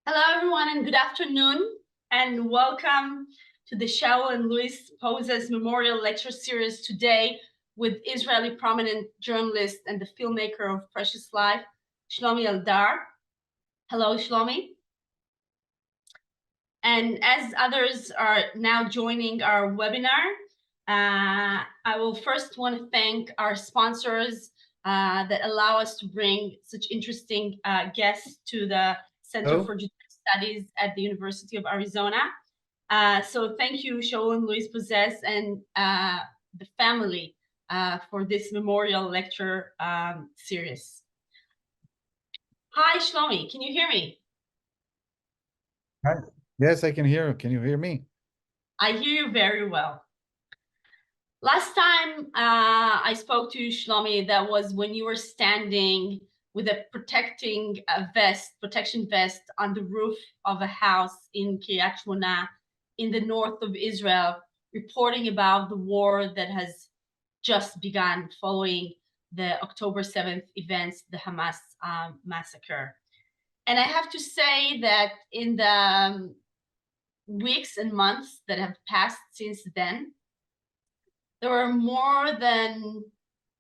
Hello, everyone, and good afternoon, and welcome to the Shaol and Louis Pozez Memorial Lecture Series today with Israeli prominent journalist and the filmmaker of Precious Life, Shlomi Eldar. Hello, Shlomi. And as others are now joining our webinar, I will first want to thank our sponsors that allow us to bring such interesting guests to the Center for Judaic Studies at the University of Arizona. So thank you, Shaol and Louis Pozez and the family for this memorial lecture series. Hi, Shlomi, can you hear me? Hi. Yes, I can hear you. Can you hear me? I hear you very well. Last time I spoke to you, Shlomi, that was when you were standing with a protection vest on the roof of a house in Kiryat Shmona in the north of Israel, reporting about the war that has just begun following the October 7th events, the Hamas massacre. And I have to say that in the weeks and months that have passed since then, there were more than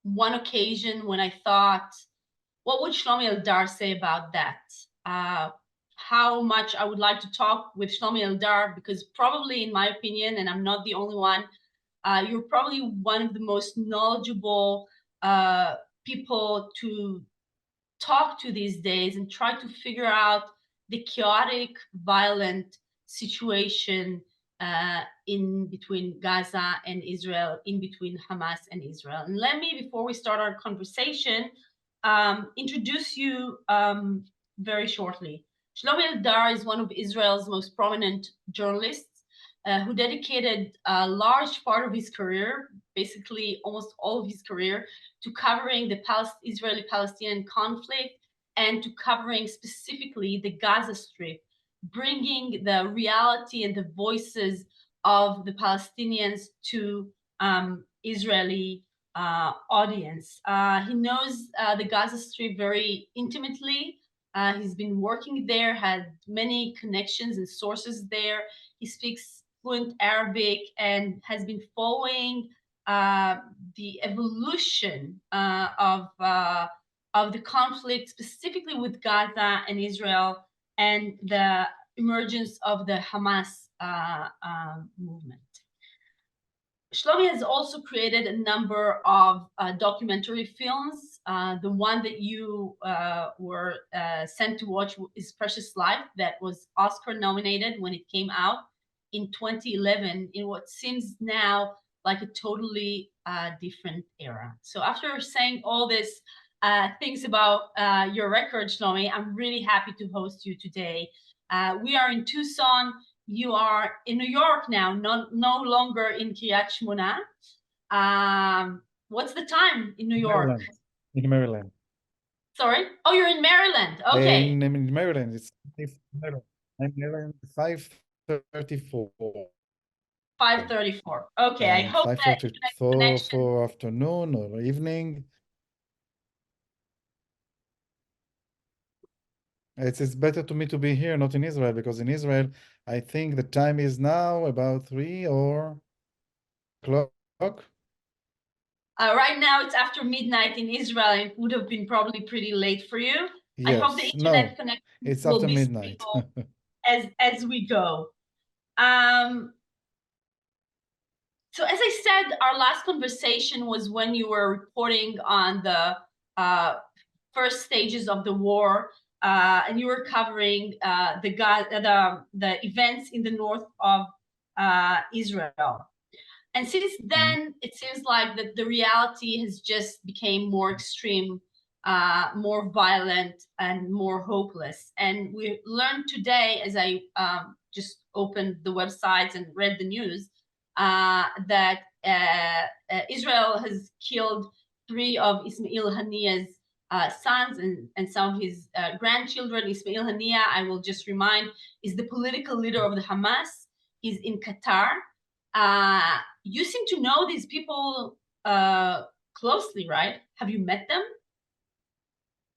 one occasion when I thought, what would Shlomi Eldar say about that? How much I would like to talk with Shlomi Eldar, because probably, in my opinion, and I'm not the only one, you're probably one of the most knowledgeable people to talk to these days and try to figure out the chaotic, violent situation in between Gaza and Israel, in between Hamas and Israel. And let me, before we start our conversation, introduce you very shortly. Shlomi Eldar is one of Israel's most prominent journalists who dedicated a large part of his career, basically almost all of his career, to covering the Israeli-Palestinian conflict and to covering specifically the Gaza Strip, bringing the reality and the voices of the Palestinians to Israeli audience. He knows the Gaza Strip very intimately. He's been working there, had many connections and sources there. He speaks fluent Arabic and has been following the evolution of the conflict, specifically with Gaza and Israel, and the emergence of the Hamas movement. Shlomi has also created a number of documentary films. The one that you were sent to watch is Precious Life, that was Oscar nominated when it came out in 2011 in what seems now like a totally different era. So after saying all this things about your record, Shlomi, I'm really happy to host you today. We are in Tucson. You are in New York now, no longer in Kiryat Shmona. What's the time in New York? Maryland. In Maryland. Sorry? Oh, you're in Maryland. Okay. In Maryland, it's Maryland. I'm Maryland 5:34. 5:34. Okay, I hope that 5:34 for afternoon or evening. It's better to me to be here, not in Israel, because in Israel, I think the time is now about 3 or o'clock. Right now, it's after midnight in Israel, and it would have been probably pretty late for you. Yes. I hope the internet connection it's will after be midnight. as we go. So as I said, our last conversation was when you were reporting on the first stages of the war, and you were covering the events in the north of Israel. And since then, it seems like that the reality has just became more extreme, more violent, and more hopeless. And we learned today, as I just opened the websites and read the news, that Israel has killed 3 of Ismail Haniya's sons and some of his grandchildren. Ismail Haniya, I will just remind, is the political leader of the Hamas. He's in Qatar. You seem to know these people closely, right? Have you met them?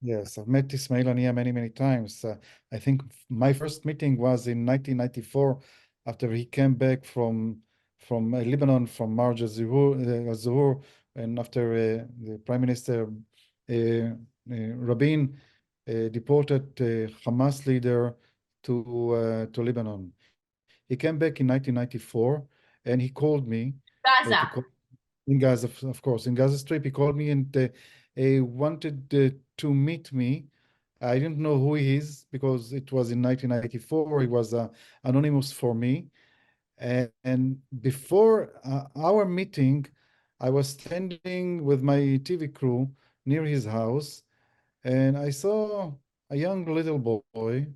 Yes, I've met Ismail Haniya many, many times. I think my first meeting was in 1994 after he came back from Lebanon, from Marj al-Zuhur, and after the Prime Minister Rabin deported Hamas leader to Lebanon. He came back in 1994 and he called me to Gaza. call in Gaza, of course, in Gaza Strip. He called me and wanted to meet me. I didn't know who he is because it was in 1994. He was anonymous for me. And before our meeting, I was standing with my TV crew near his house, and I saw a young little boy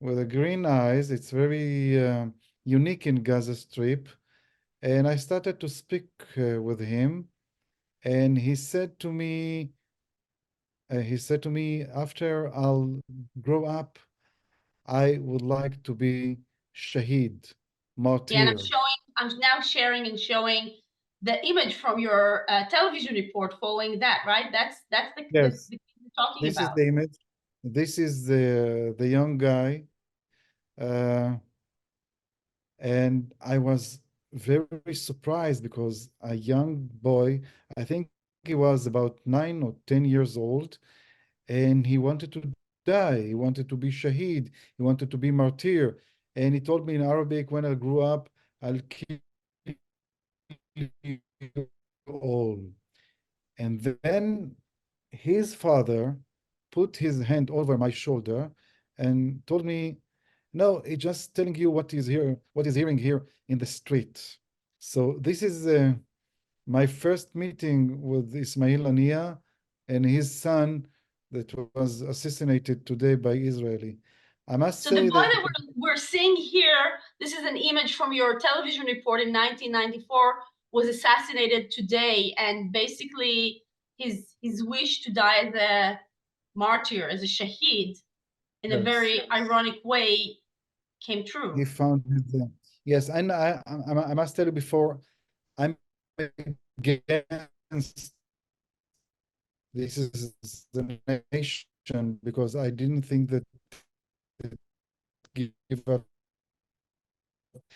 with a green eyes. It's very unique in Gaza Strip. And I started to speak with him, and he said to me, after I'll grow up, I would like to be shaheed, Yeah, and martyr. I'm now sharing and showing the image from your television report following that, right? That's Yes, the kid you're talking this is about. the image. This is the young guy, uh, and I was very surprised because a young boy, I think he was about 9 or 10 years old, and he wanted to die. He wanted to be shaheed. He wanted to be martyr. And he told me in Arabic, when I grew up, I'll kill you all. And then his father put his hand over my shoulder and told me, no, he's just telling you what he's hearing here in the street. So this is my first meeting with Ismail Haniya and his son that was assassinated today by Israeli. I must So the say boy that that we're seeing here, this is an image from your television report in 1994, was assassinated today, and basically his wish to die as a martyr, as a shaheed, in a yes, very ironic way, came he true. found his, yes, and I must tell you before, I'm against this is the nation because I didn't think that it give up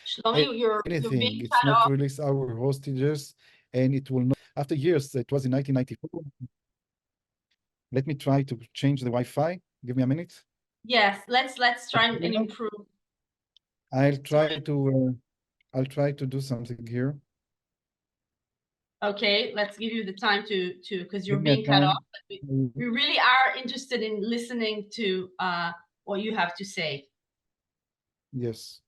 Shlomi, you're anything. being It's cut not off. release our hostages, and it will not. After years, it was in 1994. Let me try to change the Wi-Fi. Give me a minute. Yes, let's try and You know, improve. I'll Sorry. try to do something here. Okay, let's give you the time to because you're Give me a being cut off. time. But we really are interested in listening to what you have to say. Yes.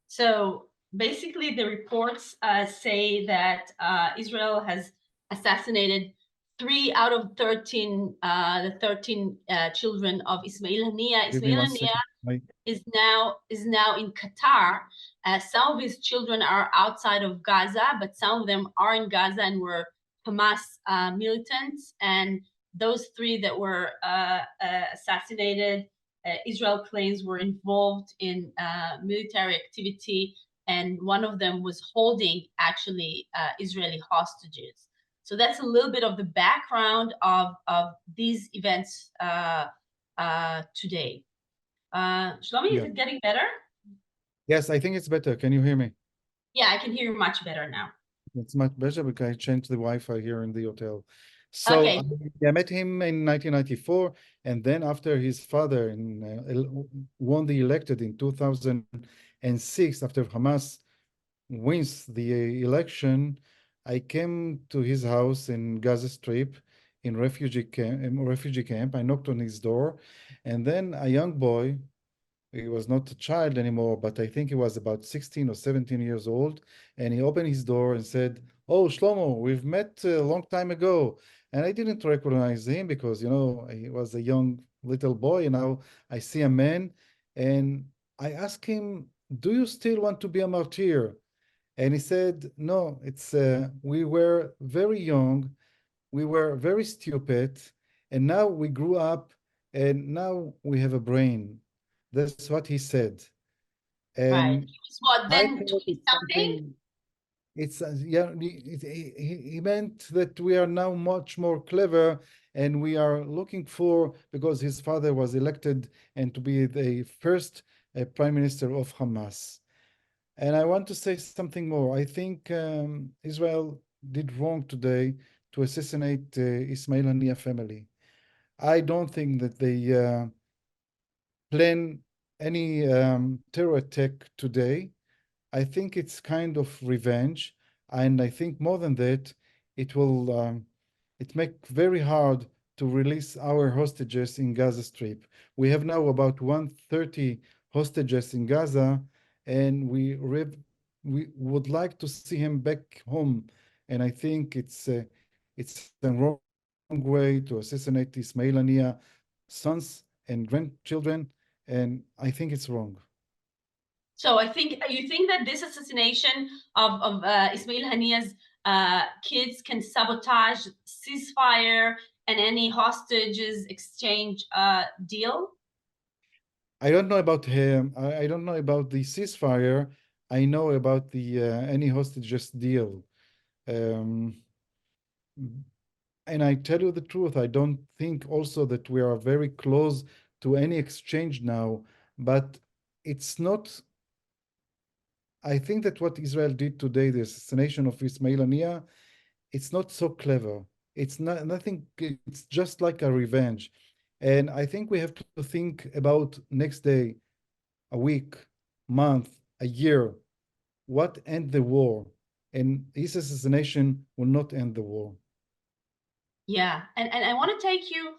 So basically, the reports say that Israel has assassinated 3 out of 13, the 13 children of Ismail Haniya. Give me Ismail one Haniya second. is now in Qatar. Some of his children are outside of Gaza, but some of them are in Gaza and were Hamas militants. And those 3 that were assassinated, Israel claims were involved in military activity, and one of them was holding actually Israeli hostages. So that's a little bit of the background of these events today. Shlomi, is Yeah. it getting better? Yes, I think it's better. Can you hear me? Yeah, I can hear you much better now. It's much better because I changed the Wi-Fi here in the hotel. So Okay, I met him in 1994, and then after his father won the elected in 2006, after Hamas wins the election, I came to his house in Gaza Strip in refugee camp. I knocked on his door, and then a young boy, he was not a child anymore, but I think he was about 16 or 17 years old. And he opened his door and said, "Oh, Shlomo, we've met a long time ago." And I didn't recognize him because, he was a young little boy. And now I see a man. And I asked him, "Do you still want to be a martyr?" And he said, "No, we were very young. we were very stupid, and now we grew up, and now we have a brain. That's what he said. Right. And He was what, I then thought 20 it's something? something, it's yeah, he meant that we are now much more clever, and we are looking for, because his father was elected and to be the first prime minister of Hamas. And I want to say something more. I think Israel did wrong today to assassinate Ismail Haniyeh family. I don't think that they plan any terror attack today. I think it's kind of revenge, and I think more than that, it will it make very hard to release our hostages in Gaza Strip. We have now about 130 hostages in Gaza, and we would like to see him back home. And I think it's a wrong way to assassinate Ismail Haniyeh sons and grandchildren, and I think it's wrong. So I think you think that this assassination of Ismail Haniyeh's kids can sabotage ceasefire and any hostages exchange deal? I don't know about him. I don't know about the ceasefire. I know about the any hostages deal. Um, and I tell you the truth, I don't think also that we are very close to any exchange now. But it's not. I think that what Israel did today, the assassination of Ismail Haniyeh, it's not so clever. It's not nothing. It's just like a revenge. And I think we have to think about next day, a week, month, a year, what end the war? And his assassination will not end the war. Yeah, and I want to take you,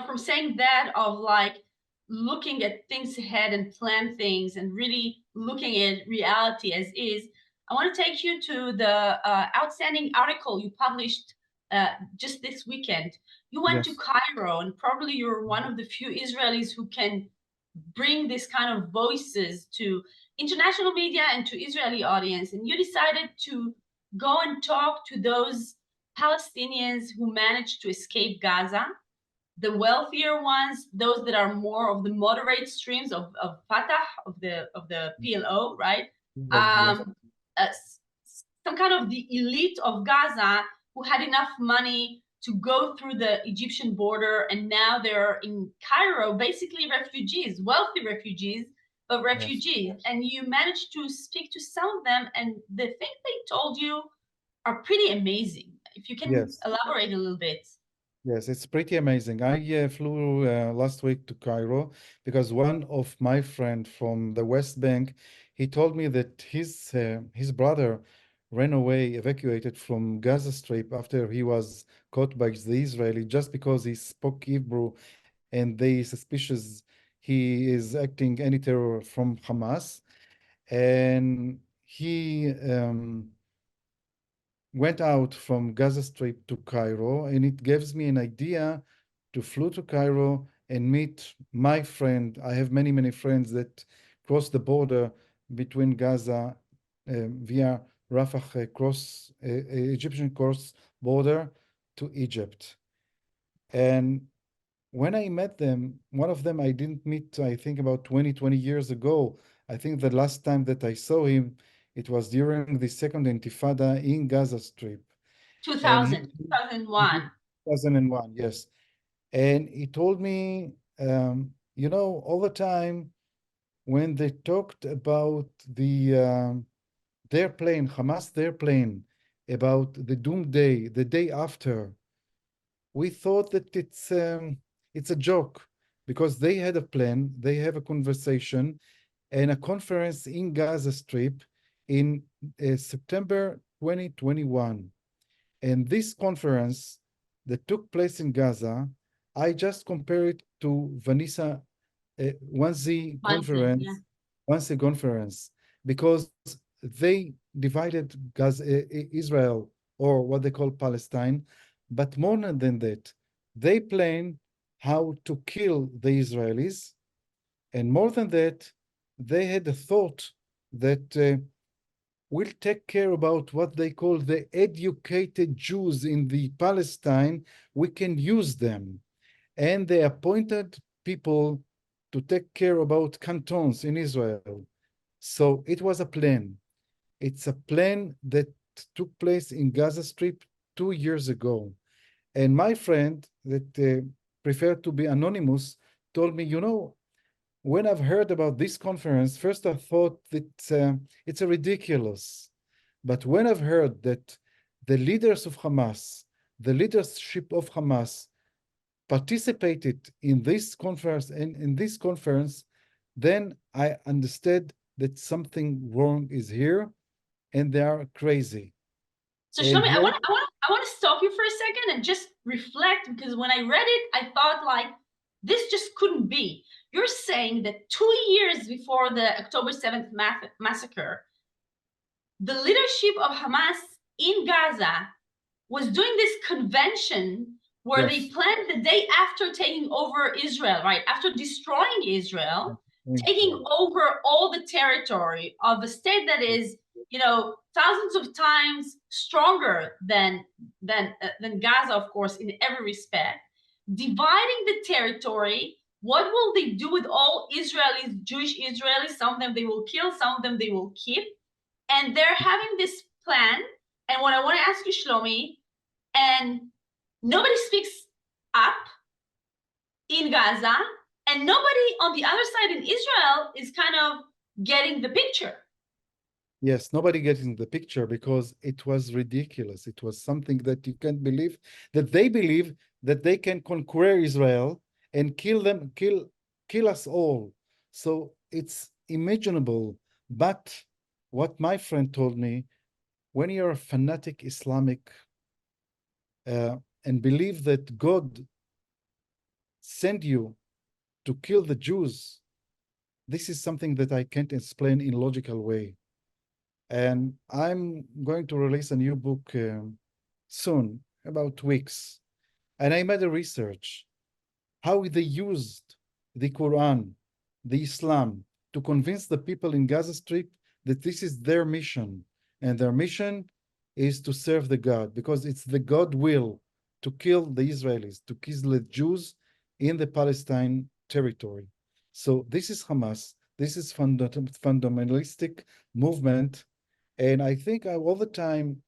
from saying that of like looking at things ahead and plan things and really looking at reality as is. I want to take you to the outstanding article you published just this weekend. You went to Yes. Cairo, and probably you're one of the few Israelis who can bring this kind of voices to international media and to Israeli audience. And you decided to go and talk to those Palestinians who managed to escape Gaza, the wealthier ones, those that are more of the moderate streams of Fatah, of the PLO, right? Yes. Um, uh, some kind of the elite of Gaza who had enough money to go through the Egyptian border, and now they're in Cairo, basically refugees, wealthy refugees, but Yes. refugees. And you managed to speak to some of them, and the things they told you are pretty amazing. If you can Yes. elaborate a little bit. Yes, it's pretty amazing. I flew last week to Cairo because one of my friend from the West Bank, he told me that his brother ran away, evacuated from Gaza Strip after he was caught by the Israeli just because he spoke Hebrew and they suspicious he is acting any terror from Hamas. And he went out from Gaza Strip to Cairo, and it gives me an idea to flew to Cairo and meet my friend. I have many, many friends that cross the border between Gaza via Rafah, cross Egyptian cross border to Egypt. And when I met them, one of them I didn't meet, I think about 20 years ago. I think the last time that I saw him, it was during the second Intifada in Gaza Strip. And 2000, he 2001. 2001, yes. And he told me, all the time when they talked about their plane, Hamas, their plane, about the doomsday, the day after, we thought that it's a joke because they had a plan, they have a conversation and a conference in Gaza Strip in September 2021. And this conference that took place in Gaza, I just compare it to Vanessa Wannsee Balint, yeah. conference, Wannsee conference, because they divided Gaza, Israel, or what they call Palestine. But more than that, they plan how to kill the Israelis. And more than that, they had a thought that will take care about what they call the educated Jews in the Palestine. We can use them. And they appointed people to take care about cantons in Israel. So it was a plan. It's a plan that took place in Gaza Strip 2 years ago. And my friend that preferred to be anonymous told me, when I've heard about this conference, first I thought that it's a ridiculous. But when I've heard that the leaders of Hamas, the leadership of Hamas, participated in this conference and in this conference, then I understood that something wrong is here, and they are crazy. So And Shlomi, here, I want to stop you for a second and just reflect, because when I read it, I thought like this just couldn't be. You're saying that 2 years before the October 7th massacre, the leadership of Hamas in Gaza was doing this convention where they yes, planned the day after taking over Israel, right? After destroying Israel, taking over all the territory of a state that is, thousands of times stronger than Gaza, of course, in every respect, dividing the territory. What will they do with all Israelis, Jewish Israelis? Some of them they will kill, some of them they will keep. And they're having this plan. And what I want to ask you, Shlomi, and nobody speaks up in Gaza, and nobody on the other side in Israel is kind of getting the picture. yes, nobody gets in the picture because it was ridiculous. It was something that you can't believe, that they believe that they can conquer Israel and kill us all. So it's imaginable. But what my friend told me, when you're a fanatic Islamic and believe that God sent you to kill the Jews, this is something that I can't explain in logical way. And I'm going to release a new book soon, about weeks. And I made a research how they used the Quran, the Islam, to convince the people in Gaza Strip that this is their mission. And their mission is to serve the God, because it's the God will to kill the Israelis, to kill the Jews in the Palestine territory. So this is Hamas. This is fundamentalistic movement. And I think all the time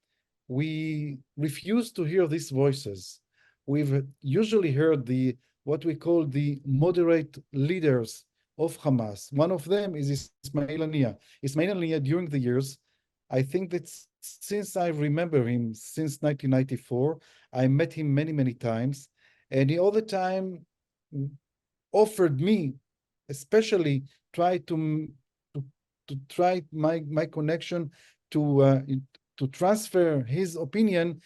we refuse to hear these voices. We've usually heard the what we call the moderate leaders of Hamas. One of them is Ismail Haniyeh. Ismail Haniyeh, during the years, I think that since I remember him, since 1994, I met him many, many times, and he all the time offered me, especially try to, to try my connection to transfer his opinion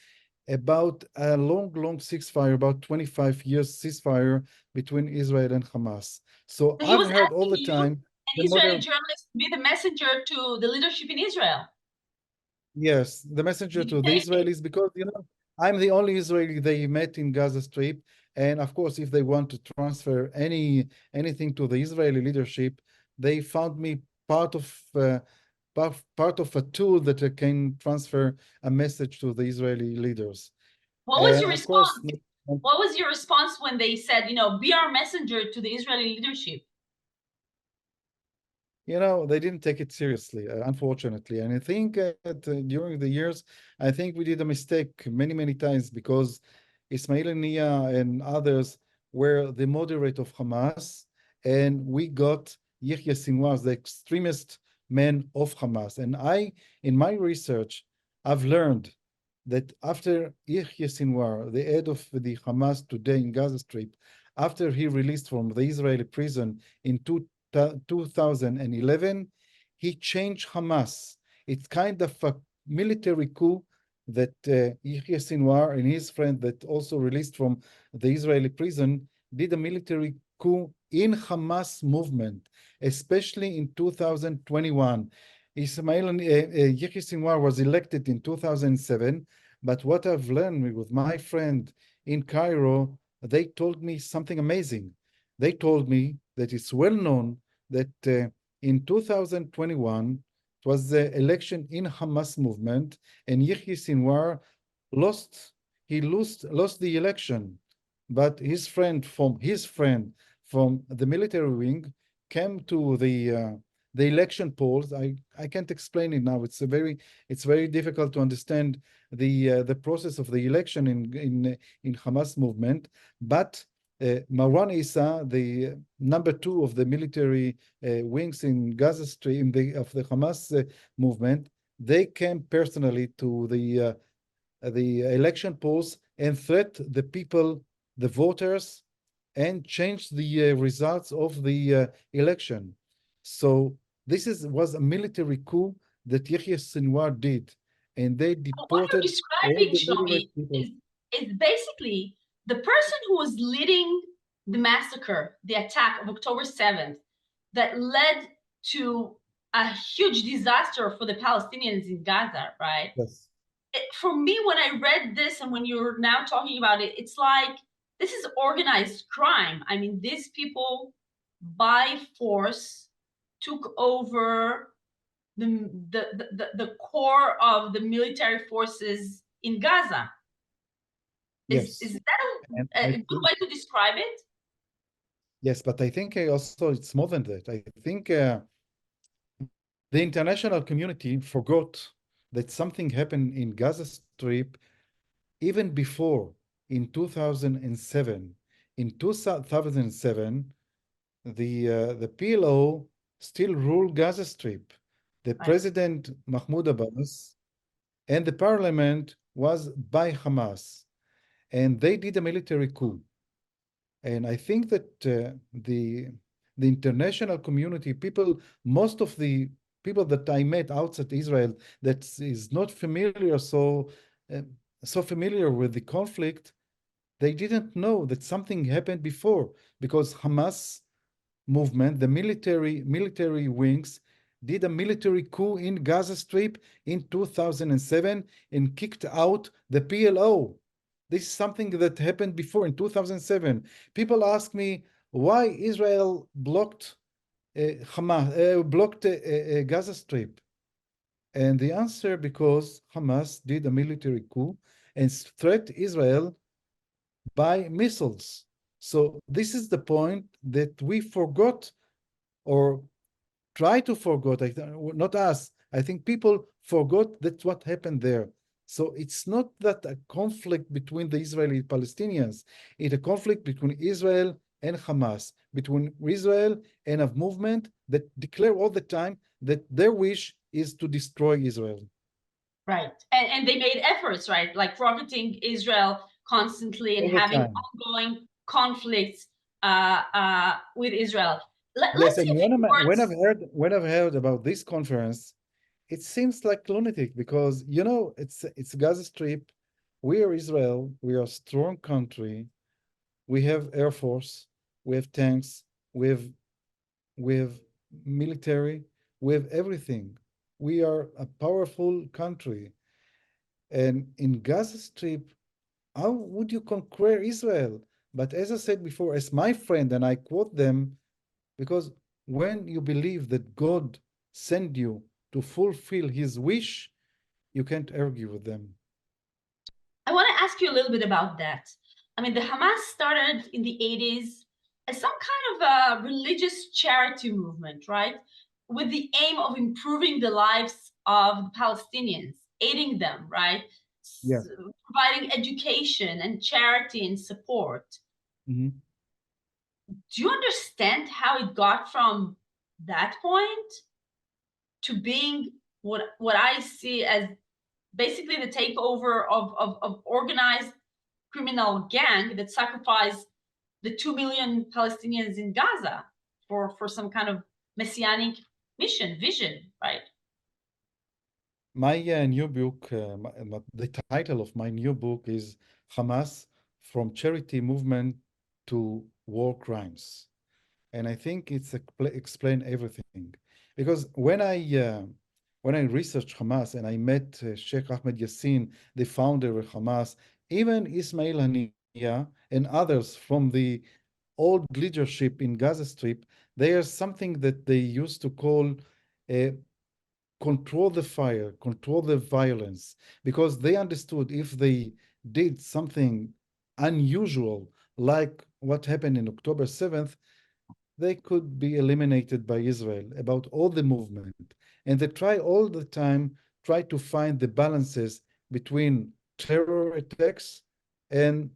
about a long ceasefire, about 25 years ceasefire between Israel and Hamas. So So he I've was heard all asking the you, time an Israeli journalist, to be the messenger to the leadership in Israel. yes, the messenger to the Israelis, because I'm the only Israeli they met in Gaza Strip, and of course, if they want to transfer anything to the Israeli leadership, they found me part of a tool that can transfer a message to the Israeli leaders. What was And your of course, response? What was your response when they said, be our messenger to the Israeli leadership? they didn't take it seriously, unfortunately. And I think during the years, I think we did a mistake many, many times, because Ismail Haniyeh and others were the moderate of Hamas, and we got Yahya Sinwar, the extremist man of Hamas. And in my research, I've learned that after Yahya Sinwar, the head of the Hamas today in Gaza Strip, after he released from the Israeli prison in 2011, he changed Hamas. It's kind of a military coup that Yahya Sinwar and his friend that also released from the Israeli prison did a military coup in Hamas movement, especially in 2021. Yahya Sinwar was elected in 2007, but what I've learned with my friend in Cairo, they told me something amazing. They told me that it's well known that in 2021, It was the election in Hamas movement, and Yahya Sinwar lost. He lost the election, but his friend from the military wing came to the election polls. I can't explain it now. It's very difficult to understand the process of the election in Hamas movement. But Marwan Issa, the number two of the military wings in Gaza Strip of the Hamas movement, they came personally to the election polls and threat the people, the voters, and change the results of the election. So this was a military coup that Yahya Sinwar did, and they What you're deported all describing, the moderate Shlomi, people. is basically the person who was leading the massacre, the attack of October 7th, that led to a huge disaster for the Palestinians in Gaza, right? Yes. For me, when I read this and when you're now talking about it, it's like this is organized crime. I mean, these people by force took over the core of the military forces in Gaza. Yes. Is that And a I good think, way to describe it? yes, but I think also it's more than that. I think the international community forgot that something happened in Gaza Strip even before in 2007. In 2007, the PLO still ruled Gaza Strip. The Right. president Mahmoud Abbas and the parliament was by Hamas, and they did a military coup. And I think that the international community, most of the people that I met outside Israel, that is not familiar uh, so familiar with the conflict, they didn't know that something happened before because Hamas movement, the military wings, did a military coup in Gaza Strip in 2007 and kicked out the PLO. This is something that happened before in 2007. People ask me why Israel blocked Gaza Strip. And the answer, because Hamas did a military coup and threat Israel by missiles. So this is the point that we forgot or try to forget. Not us. I think people forgot that what happened there. So it's not that a conflict between the Israeli Palestinians. It's a conflict between Israel and Hamas, between Israel and a movement that declare all the time that their wish is to destroy Israel. Right. And they made efforts, right? Like rocketing Israel constantly and All the having time. ongoing conflicts with Israel. Yes, Let's say and a few words. when I've heard about this conference, it seems like lunatic because it's Gaza Strip. We are Israel. We are a strong country. We have air force. We have tanks. We have military. We have everything. We are a powerful country. And in Gaza Strip, how would you conquer Israel? But as I said before, as my friend, and I quote them, because when you believe that God sent you to fulfill his wish, you can't argue with them. I want to ask you a little bit about that. I mean, the Hamas started in the 80s as some kind of a religious charity movement, right? With the aim of improving the lives of the Palestinians, aiding them, right? Yeah. Providing education and charity and support. Mhm. Do you understand how it got from that point to being what I see as basically the takeover of organized criminal gang that sacrificed the 2 million Palestinians in Gaza for some kind of messianic vision, right? My new book, the title of my new book is Hamas from Charity Movement to War Crimes. And I think it's explain everything. Because when I researched Hamas and I met Sheikh Ahmed Yassin, the founder of Hamas, even Ismail Haniyeh and others from the old leadership in Gaza Strip, there's something that they used to call uh, control the fire, control the violence, because they understood if they did something unusual, like what happened in October 7th, they could be eliminated by Israel about all the movement. And they try all the time, try to find the balances between terror attacks and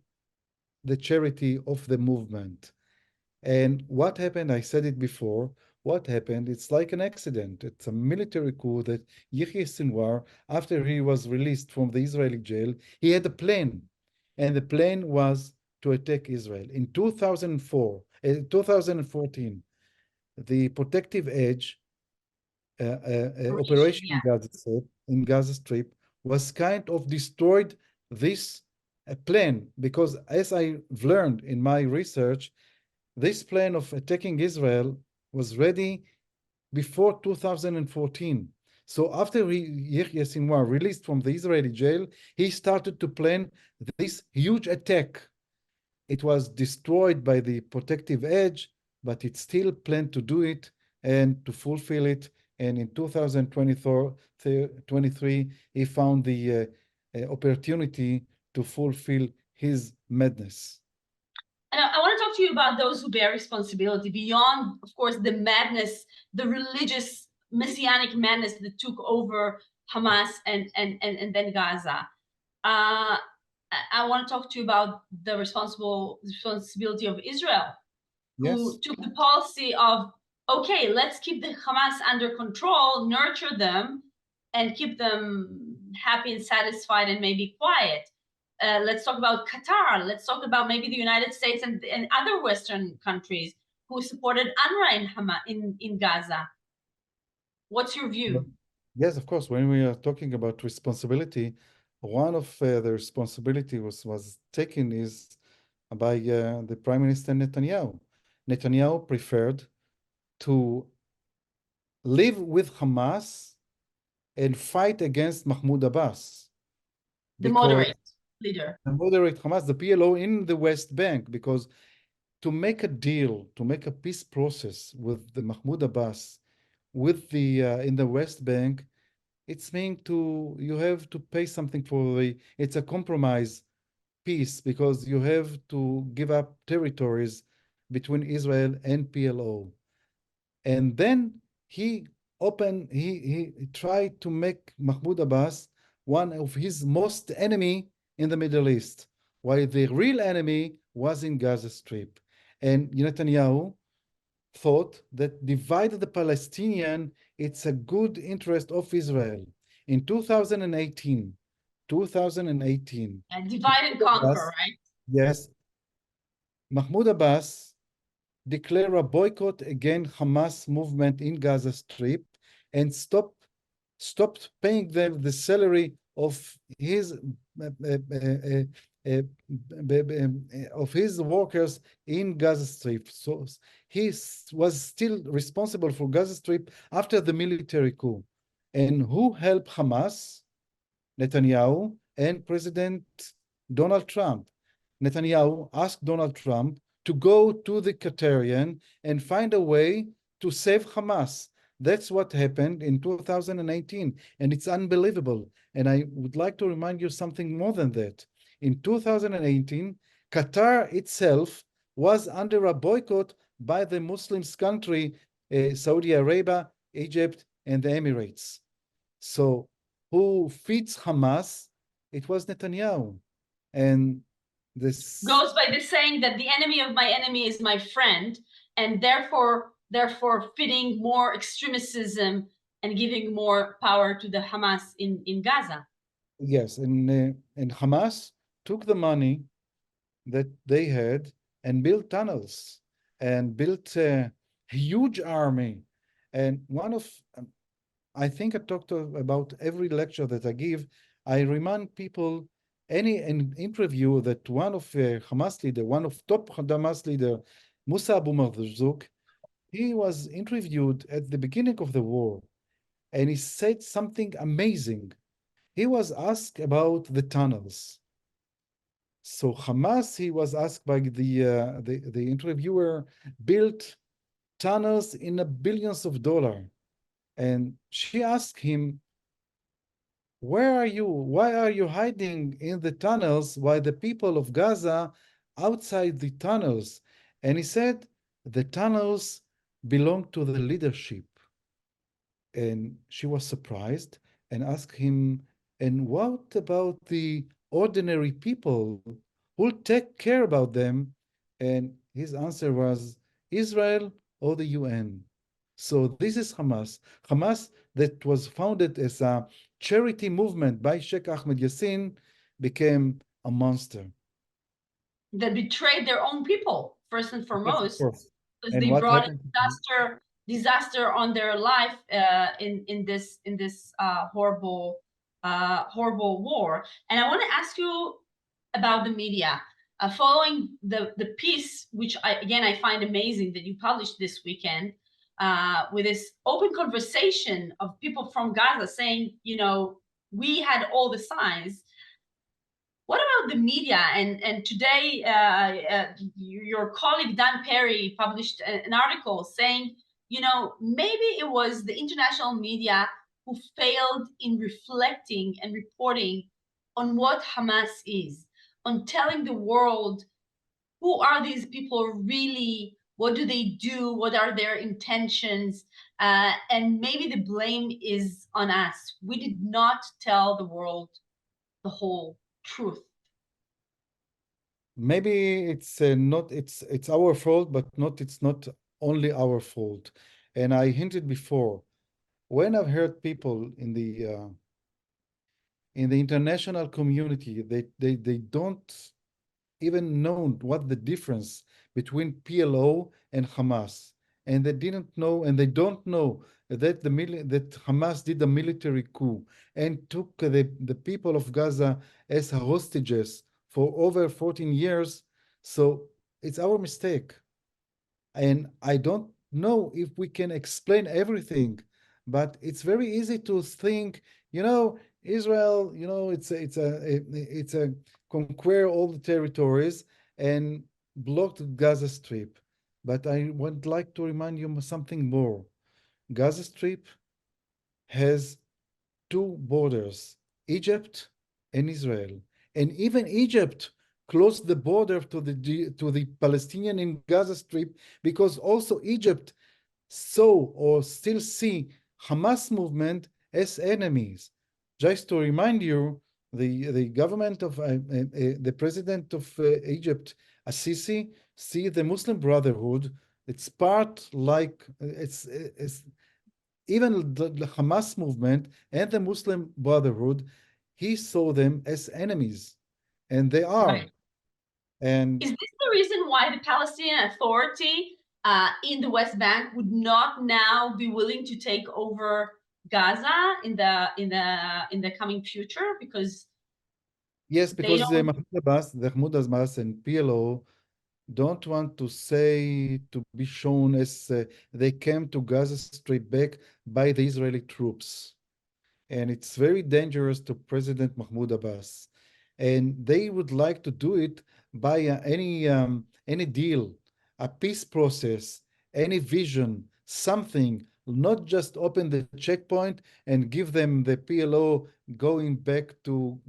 the charity of the movement. And what happened, I said it before, what happened, it's like an accident. It's a military coup that Yahya Sinwar, after he was released from the Israeli jail, he had a plane. And the plane was to attack Israel. In 2014, the Protective Edge Operation, operation yeah. in Gaza Strip was kind of destroyed this plan, because as I've learned in my research, this plan of attacking Israel was ready before 2014. So after Yahya Sinwar released from the Israeli jail, he started to plan this huge attack. It was destroyed by the Protective Edge, but it still planned to do it and to fulfill it. And in 2023, he found the opportunity to fulfill his madness. And I want to talk to you about those who bear responsibility beyond, of course, the madness, the religious messianic madness that took over Hamas and then Gaza. I want to talk to you about the responsibility of Israel, who Yes. took the policy of, okay, let's keep the Hamas under control, nurture them, and keep them happy and satisfied and maybe quiet. Let's talk about Qatar. Let's talk about maybe the United States and other Western countries who supported UNRWA in Gaza. What's your view? Yes, of course. When we are talking about responsibility, one of the responsibility was taken is by the Prime Minister Netanyahu. Netanyahu preferred to live with Hamas and fight against Mahmoud Abbas, The because moderate leader. the moderate Hamas, the PLO in the West Bank, because to make a deal, to make a peace process with the Mahmoud Abbas, with the in the West Bank, it's mean to you have to pay something for it's a compromise peace, because you have to give up territories between Israel and PLO. And then he tried to make Mahmoud Abbas one of his most enemy in the Middle East, while the real enemy was in Gaza Strip. And Netanyahu thought that divide the Palestinian, it's a good interest of Israel. In 2018, And divide and conquer, right? yes, Mahmoud Abbas declare a boycott against Hamas movement in Gaza Strip and stopped paying them the salary of his workers in Gaza Strip. So he was still responsible for Gaza Strip after the military coup. And who helped Hamas? Netanyahu and President Donald Trump. Netanyahu asked Donald Trump to go to the Qatarian and find a way to save Hamas. That's what happened in 2018, and it's unbelievable. And I would like to remind you something more than that. In 2018, Qatar itself was under a boycott by the Muslims country, Saudi Arabia, Egypt, and the Emirates. So who feeds Hamas? It was Netanyahu. And this goes by the saying that the enemy of my enemy is my friend, and therefore fitting more extremism and giving more power to the Hamas in Gaza. Yes, and Hamas took the money that they had and built tunnels and built a huge army. And I think I talked about every lecture that I give. I remind people any an interview that one of Hamas leader, one of top Hamas leader, Musa Abu Marzouk, he was interviewed at the beginning of the war, and he said something amazing. He was asked about the tunnels. So Hamas, he was asked by the interviewer, built tunnels in a billions of dollars. And she asked him, where are you? Why are you hiding in the tunnels while the people of Gaza outside the tunnels? And he said, the tunnels belong to the leadership. And she was surprised and asked him, and what about the ordinary people? Who'll take care about them? And his answer was Israel or the UN. So this is Hamas. Hamas, that was founded as a charity movement by Sheikh Ahmed Yassin, became a monster. That betrayed their own people, first and Yes, of foremost, course. because And they what brought a happened? disaster on their life in this horrible war. And I want to ask you about the media. Following the piece, which I find amazing that you published this weekend, with this open conversation of people from Gaza saying, we had all the signs. What about the media? And today, your colleague Dan Perry published an article saying, maybe it was the international media who failed in reflecting and reporting on what Hamas is, on telling the world who are these people really, what do they do, what are their intentions, and maybe the blame is on us. We did not tell the world the whole truth. Maybe it's not it's our fault, but not it's not only our fault. And I hinted before, when I've heard people in the international community, they don't even know what the difference between PLO and Hamas, and they didn't know, and they don't know that that Hamas did a military coup and took the people of Gaza as hostages for over 14 years. So it's our mistake. And I don't know if we can explain everything, but it's very easy to think, Israel, it's a conquer all the territories and block the Gaza Strip. But I would like to remind you of something more. Gaza Strip has two borders, Egypt and Israel. And even Egypt closed the border to the Palestinian in Gaza Strip because also Egypt saw or still see Hamas movement as enemies. Just to remind you, the government of the president of Egypt, Assisi, see the Muslim Brotherhood. It's part like it's even the Hamas movement and the Muslim Brotherhood, he saw them as enemies, and they are. Right. And Is this the reason why the Palestinian Authority in the West Bank would not now be willing to take over Gaza in the coming future? Because yes, they because don't. Mahmoud Abbas and PLO don't want to say to be shown as they came to Gaza Strip back by the Israeli troops. And it's very dangerous to President Mahmoud Abbas. And they would like to do it by any deal, a peace process, any vision, something, not just open the checkpoint and give them the PLO going back to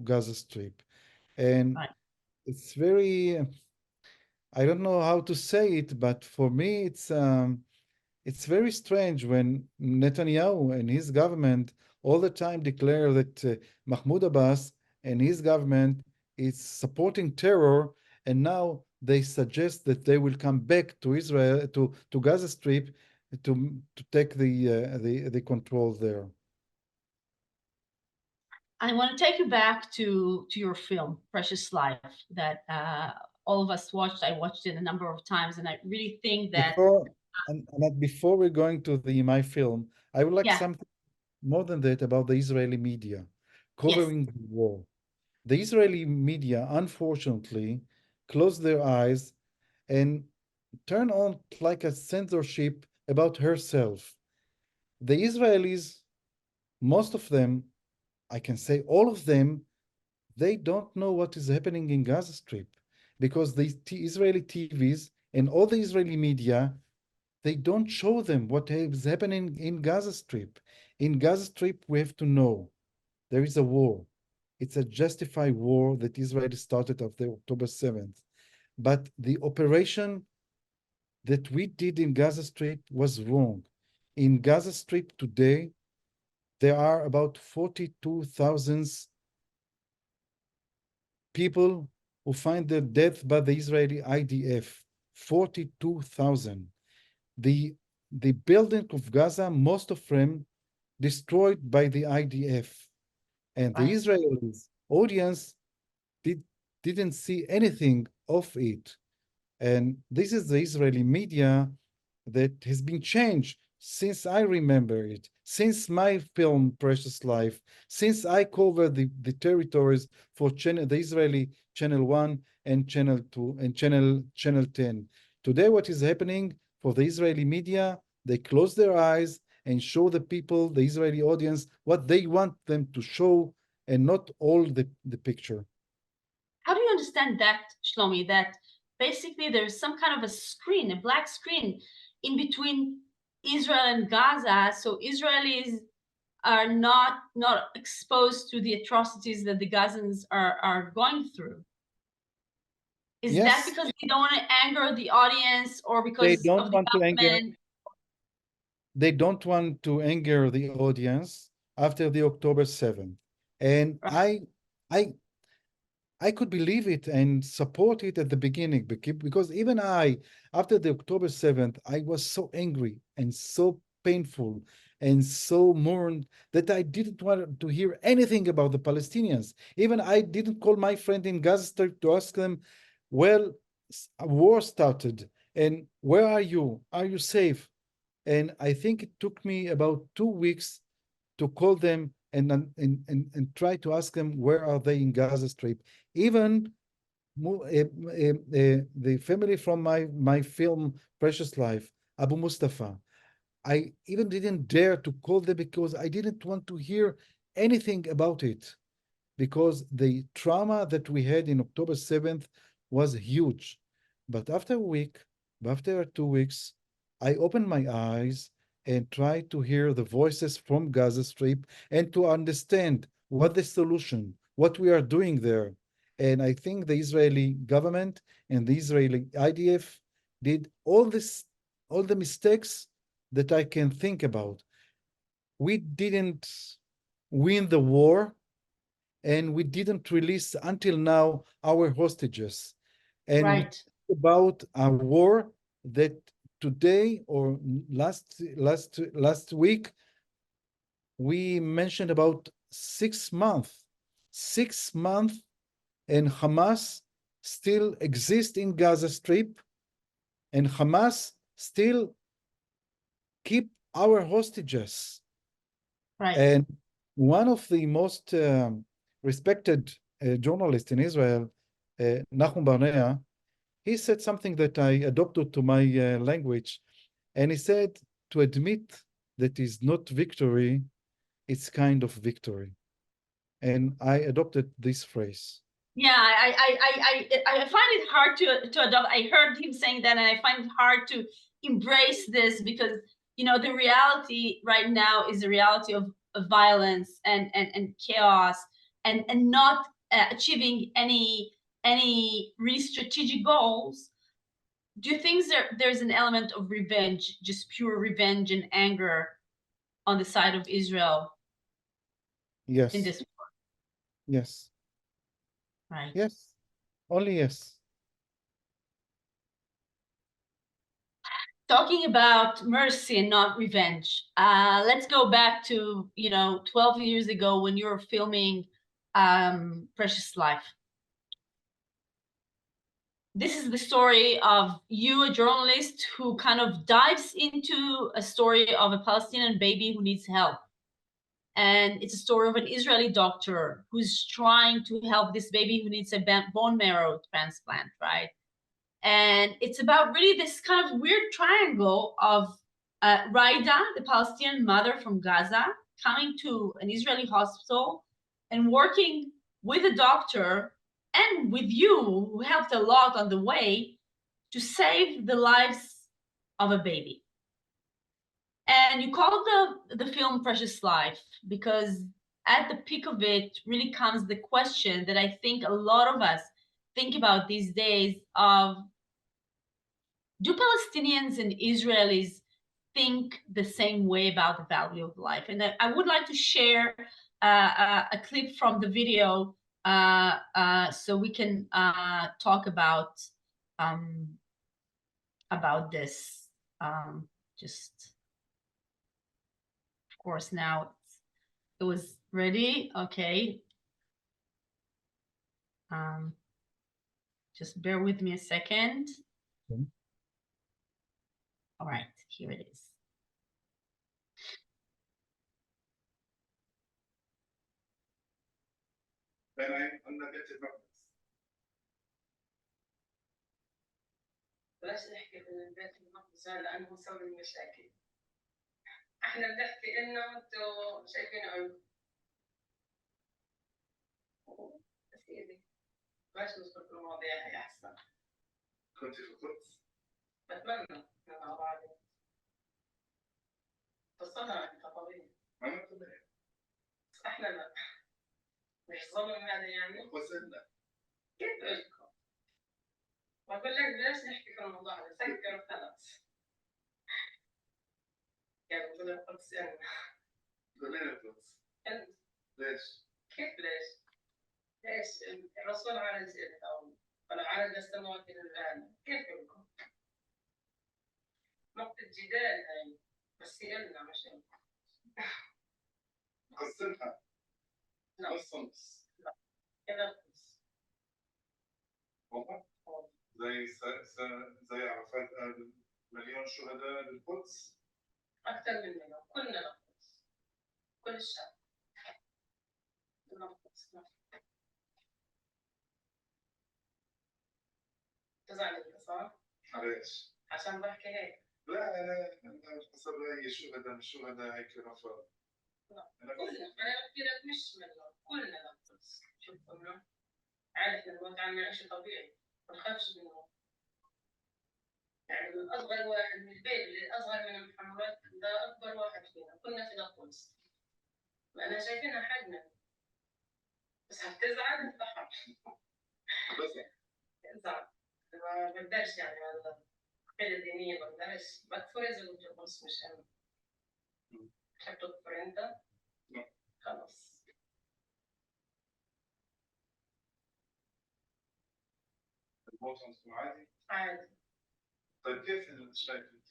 Gaza Strip. And Right. it's very, I don't know how to say it, but for me, it's very strange when Netanyahu and his government all the time declare that Mahmoud Abbas and his government is supporting terror, and now they suggest that they will come back to Israel to Gaza Strip to take the control there. I want to take you back to your film, Precious Life, that all of us watched. I watched it a number of times, and I really think that, Before and before we're going to my film, I would like yeah, something more than that about the Israeli media yes, covering the war. The Israeli media, unfortunately, closed their eyes and turned on like a censorship about herself. The Israelis, most of them, I can say all of them, they don't know what is happening in Gaza Strip because the Israeli TVs and all the Israeli media they don't show them what is happening in Gaza Strip. In Gaza Strip, we have to know there is a war. It's a justified war that Israel started after October 7th. But the operation that we did in Gaza Strip was wrong. In Gaza Strip today, there are about 42,000 people who find their death by the Israeli IDF. 42,000. The building of Gaza, most of them destroyed by the IDF. And the Right. Israelis audience didn't see anything of it. And this is the Israeli media that has been changed since I remember it, since my film Precious Life, since I covered the territories for the Israeli Channel 1 and Channel 2 and Channel 10. Today, what is happening for the Israeli media, they close their eyes and show the people, the Israeli audience, what they want them to show and not all the picture. How do you understand that, Shlomi, that basically there's some kind of a screen, a black screen in between Israel and Gaza, so Israelis are not exposed to the atrocities that the Gazans are going through? Is that Yes, because they don't want to anger the audience or they because don't of the want to anger government? they don't want to anger the audience after the October 7th. And Right. I could believe it and support it at the beginning because even I, after the October 7th, I was so angry and so painful and so mourned that I didn't want to hear anything about the Palestinians. Even I didn't call my friend in Gaza Strip to ask them, well, a war started and where are you? Are you safe? And I think it took me about 2 weeks to call them and try to ask them where are they in Gaza Strip. Even the family from my film Precious Life, Abu Mustafa, I even didn't dare to call them because I didn't want to hear anything about it because the trauma that we had in October 7th was huge. But after a week, after 2 weeks, I opened my eyes and tried to hear the voices from Gaza Strip and to understand what the solution, what we are doing there. And I think the Israeli government and the Israeli IDF did all the mistakes that I can think about. We didn't win the war and we didn't release until now our hostages. And we Right. talk about a war that today or last week we mentioned about 6 months. 6 months and Hamas still exists in Gaza Strip and Hamas still keep our hostages. Right. And one of the most respected journalists in Israel, Nachum Barnea, he said something that I adopted to my language. And he said, to admit that is not victory, it's kind of victory. And I adopted this phrase. Yeah, I find it hard to adopt. I heard him saying that, and I find it hard to embrace this because the reality right now is the reality of violence and chaos and not achieving any really strategic goals. Do you think there's an element of revenge, just pure revenge and anger on the side of Israel in Yes, this? yes, Right. yes, only yes. Talking about mercy and not revenge, let's go back to 12 years ago when you were filming Precious Life. This is the story of you, a journalist who kind of dives into a story of a Palestinian baby who needs help. And it's a story of an Israeli doctor who's trying to help this baby who needs a bone marrow transplant, right? And it's about really this kind of weird triangle of Raida, the Palestinian mother from Gaza, coming to an Israeli hospital and working with a doctor and with you, who helped a lot on the way to save the lives of a baby. And you call the film Precious Life because at the peak of it really comes the question that I think a lot of us think about these days of, do Palestinians and Israelis think the same way about the value of life? And I would like to share a clip from the video so we can talk about this. Just, of course, now it was ready. Okay. Just bear with me a second. Okay. All right, here it is. بلاش نحكي في البيت المقدس لأنه مسبب المشاكل. احنا بنحكي إنه انتوا شايفين عيوب. بس إيدي بلاش ندخل في المواضيع هي أحسن. كنت في القدس؟ بتمنى مع بعض. تصدر عن خطوية. ما طبيعي. احنا لا. مش ظلم هذا يعني. وصلنا. كيف لكم؟ بقول لك بلاش نحكي في الموضوع هذا، سكر وخلاص. يعني بقول القدس أنا. قولي القدس. أنت. ليش؟ كيف ليش؟ ليش؟ الرسول عارض أو عارض السماوات إلى العالم، كيف لكم؟ نقطة جدال هاي، بس هي لنا مش لكم. قسمها. لا. نص نص. لا. كذا القدس. والله؟ زي عرفات قال مليون شهداء للقدس. أكثر مننا، كلنا القدس. كل الشعب. القدس. تزعل انت صح؟ ليش؟ عشان بحكي هيك. لا انا حسب رايي شهداء مش شهداء هيك رفض. لا انا بحكي لك مش منهم، كلنا القدس. شوف انه عارف الموت عنا شيء طبيعي، ما نخافش منه. يعني من اصغر واحد من البيت اللي اصغر من محمد ده اكبر واحد فينا، كلنا في القدس. انا شايفينها حجنا. بس هتزعل تضحك. بس تزعل. ما بقدرش يعني هذا حاجة دينية ما بقدرش بكفر إذا كنت القدس مش أنا. تحب تكفر أنت؟ لا. خلاص. الموت عندكم عادي؟ عادي. طيب كيف أنت شايف أنت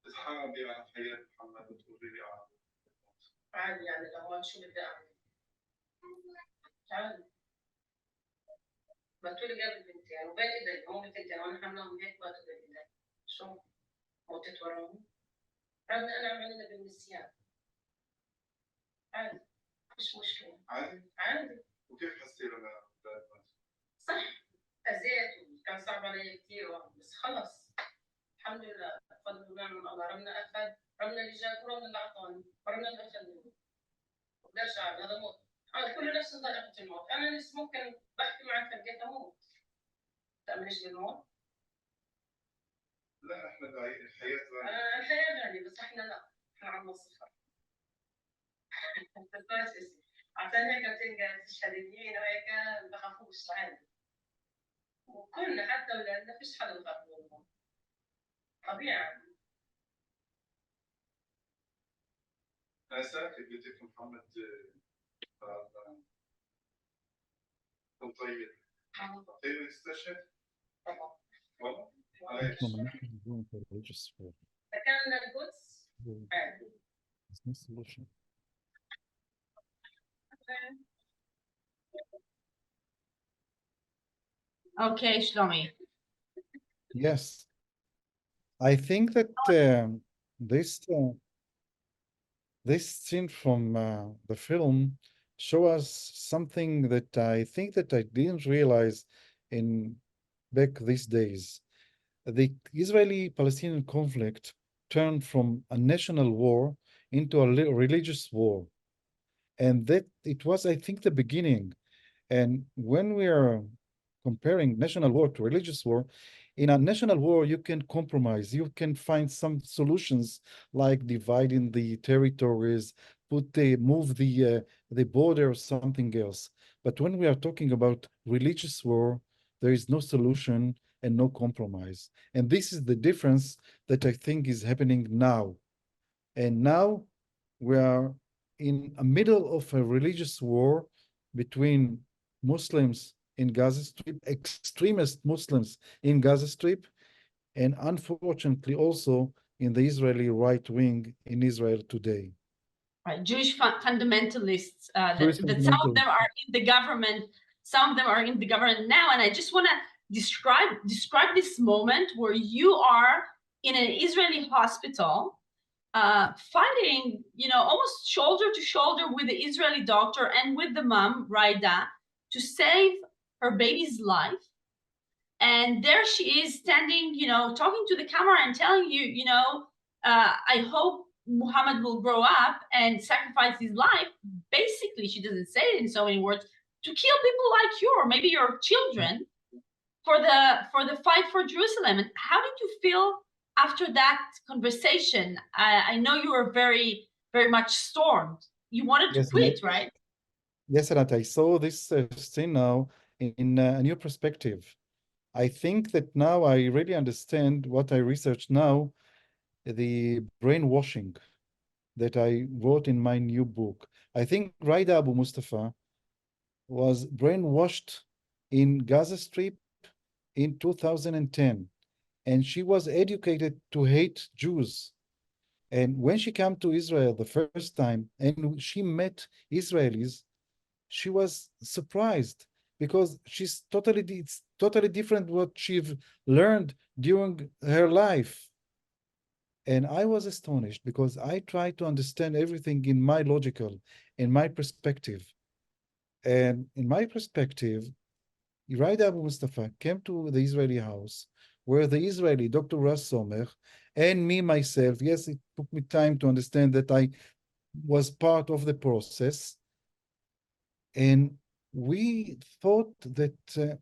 تتحاملي على حياة محمد وتقولي لي عادي؟ عادي يعني لو ما شو بدي أعمل؟ عادي. بتقولي قبل بنتين وبين إيدي هم بنتين وأنا حاملهم هيك بتقولي بين إيدي. شو؟ موتت وراهم؟ عادي أنا عملنا بالنسيان. عادي. مش مشكلة. عادي؟ عادي. وكيف حسيتي لما صح أذيت وكان صعب علي كثير بس خلص الحمد لله بفضل ونعم من الله ربنا أخذ ربنا اللي جاب وربنا اللي أعطاني وربنا اللي أخذني ما بقدرش أعمل هذا موت هذا كل نفس ذائقة الموت أنا لسه ممكن بحكي معك لقيت أموت تأمنش بالموت؟ لا إحنا الحياة غالية الحياة غالية بس إحنا لا إحنا عم نصفر تنساش اسمي عشان هيك بتلقى الشهاديين وهيك ما بخافوش عادي وكلنا حتى ولادنا فيش حدا بخاف منهم طبيعي. أنا ساكت بديك محمد كان طيب. طيب يستشهد؟ طبعا. والله؟ ليش؟ كان القدس عادي. Okay, Shlomi. Yes, I think that this scene from the film show us something that I think that I didn't realize in back these days. The Israeli-Palestinian conflict turned from a national war into a religious war. And that it was, I think, the beginning. And when we are comparing national war to religious war, in a national war, you can compromise. You can find some solutions like dividing the territories, move the border or something else. But when we are talking about religious war, there is no solution and no compromise. And this is the difference that I think is happening now. And now we are in the middle of a religious war between Muslims in Gaza Strip, extremist Muslims in Gaza Strip, and unfortunately also in the Israeli right wing in Israel today. Right, Jewish fundamentalists, Jewish that some of fundamentalists. them are in the government, some of them are in the government now. And I just want to describe this moment where you are in an Israeli hospital, fighting, almost shoulder to shoulder with the Israeli doctor and with the mom, Raida, to save her baby's life. And there she is standing, talking to the camera and telling you, I hope Muhammad will grow up and sacrifice his life. Basically, she doesn't say it in so many words, to kill people like you or maybe your children for the fight for Jerusalem. And how did you feel after that conversation? I know you were very, very much stormed. You wanted to quit, right? Yes, Anat, I saw this scene now in a new perspective. I think that now I really understand what I research now, the brainwashing that I wrote in my new book. I think Raida Abu Mustafa was brainwashed in Gaza Strip in 2010, and she was educated to hate Jews. And when she came to Israel the first time and she met Israelis, she was surprised because it's totally different what she've learned during her life. And I was astonished because I tried to understand everything in my logical, in my perspective. And in my perspective, Raida Abu Mustafa came to the Israeli house where the Israeli Dr. Ras Somer and me myself, yes, it took me time to understand that I was part of the process. And we thought that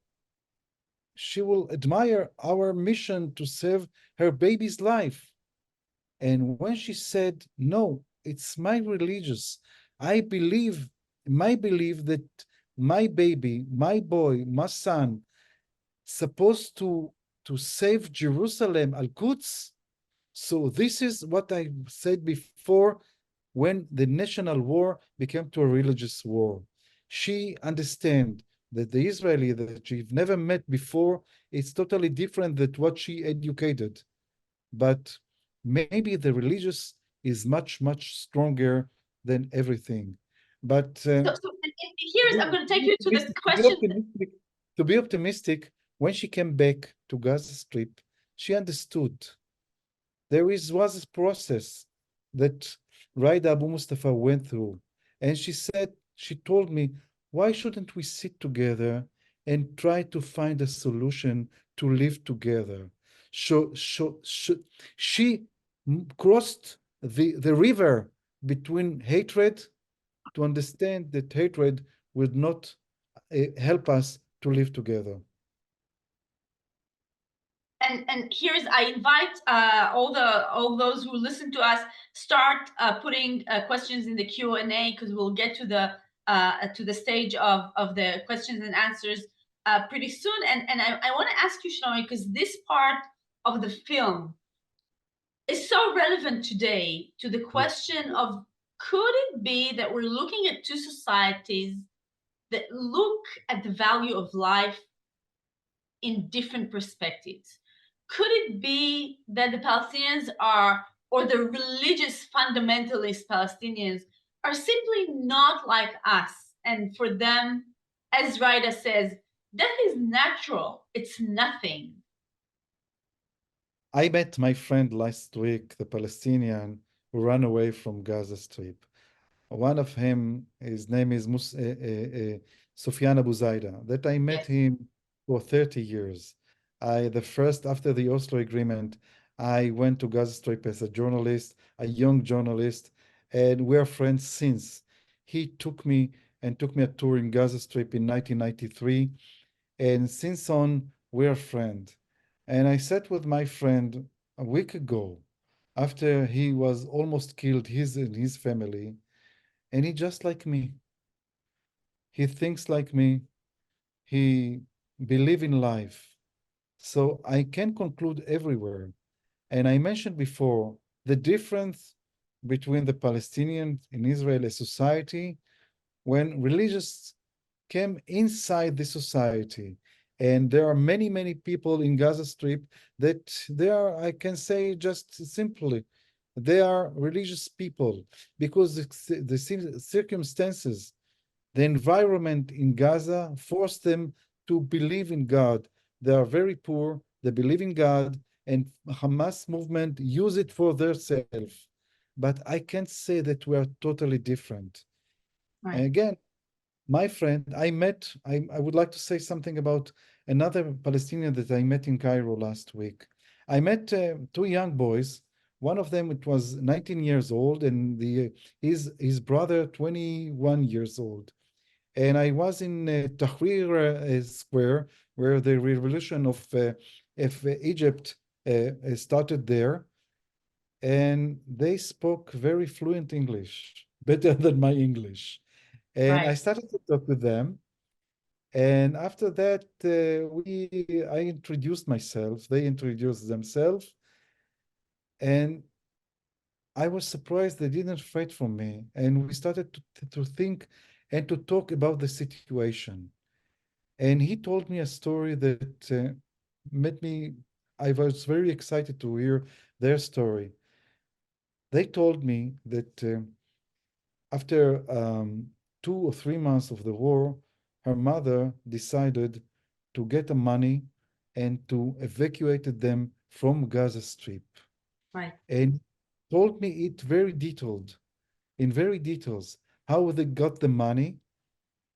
she will admire our mission to save her baby's life. And when she said, no, it's my religious, I believe, my belief that my baby, my boy, my son, supposed to save Jerusalem, Al-Quds. So this is what I said before when the national war became to a religious war. She understand that the Israeli that she've never met before is totally different than what she educated. But maybe the religious is much, much stronger than everything. But Here's, I'm going to take you to the question. To be optimistic, when she came back to Gaza Strip, she understood there was a process that Raida Abu Mustafa went through. And she told me, why shouldn't we sit together and try to find a solution to live together? She crossed the river between hatred to understand that hatred would not help us to live together. And here's, I invite all those who listen to us, start putting questions in the Q&A, because we'll get to the stage of the questions and answers pretty soon. And I want to ask you, Shlomi, because this part of the film is so relevant today to the question of, could it be that we're looking at two societies that look at the value of life in different perspectives? Could it be that the Palestinians or the religious fundamentalist Palestinians are simply not like us? And for them, as Raida says, death is natural, it's nothing. I met my friend last week, the Palestinian who ran away from Gaza Strip. One of him, his name is Sufyan Abu Zaida, that I met him for 30 years. After the Oslo Agreement, I went to Gaza Strip as a journalist, a young journalist, and we're friends since. He took me a tour in Gaza Strip in 1993, And since on, we're friends. And I sat with my friend a week ago after he was almost killed, his and his family, and he just like me. He thinks like me. He believe in life. So I can conclude everywhere. And I mentioned before the difference between the Palestinians in Israel as society when religious came inside the society. And there are many, many people in Gaza Strip that they are, I can say just simply, they are religious people because the circumstances, the environment in Gaza forced them to believe in God. They are very poor, they believe in God, and Hamas movement use it for themselves. But I can't say that we are totally different. And Right. again, my friend, I would like to say something about another Palestinian that I met in Cairo last week. I met two young boys. One of them, it was 19 years old, and his brother, 21 years old. And I was in Tahrir Square, where the revolution of Egypt started there, and they spoke very fluent English, better than my English. And I Right. started to talk with them. And after that, I introduced myself. They introduced themselves, and I was surprised they didn't fight for me. And we started to think and to talk about the situation. And he told me a story that made me, I was very excited to hear their story. They told me that after 2 or 3 months of the war, her mother decided to get the money and to evacuate them from Gaza Strip. Right. And told me it very detailed, in very details, how they got the money.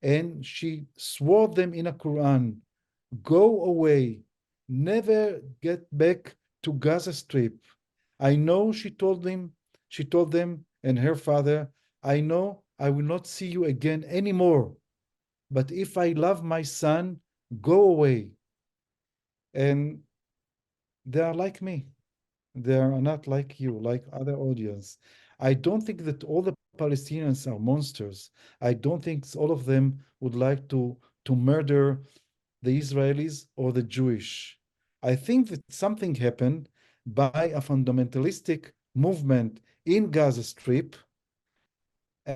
And she swore them in a Quran, go away, never get back to Gaza Strip. I know, she told them and her father, I know I will not see you again anymore. But if I love my son, go away. And they are like me. They are not like you, like other audience. I don't think that all the Palestinians are monsters. I don't think all of them would like to murder the Israelis or the Jewish. I think that something happened by a fundamentalistic movement in Gaza Strip,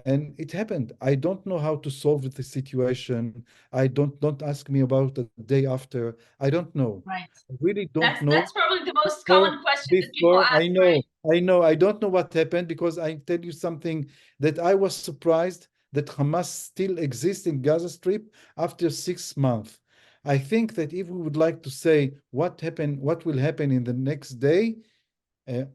and it happened. I don't know how to solve the situation. Don't ask me about the day after. I don't know. Right. I really don't know. That's probably the most Before, common question that people before ask, right? I know, I don't know what happened because I tell you something that I was surprised that Hamas still exists in Gaza Strip after 6 months. I think that if we would like to say what happened, what will happen in the next day,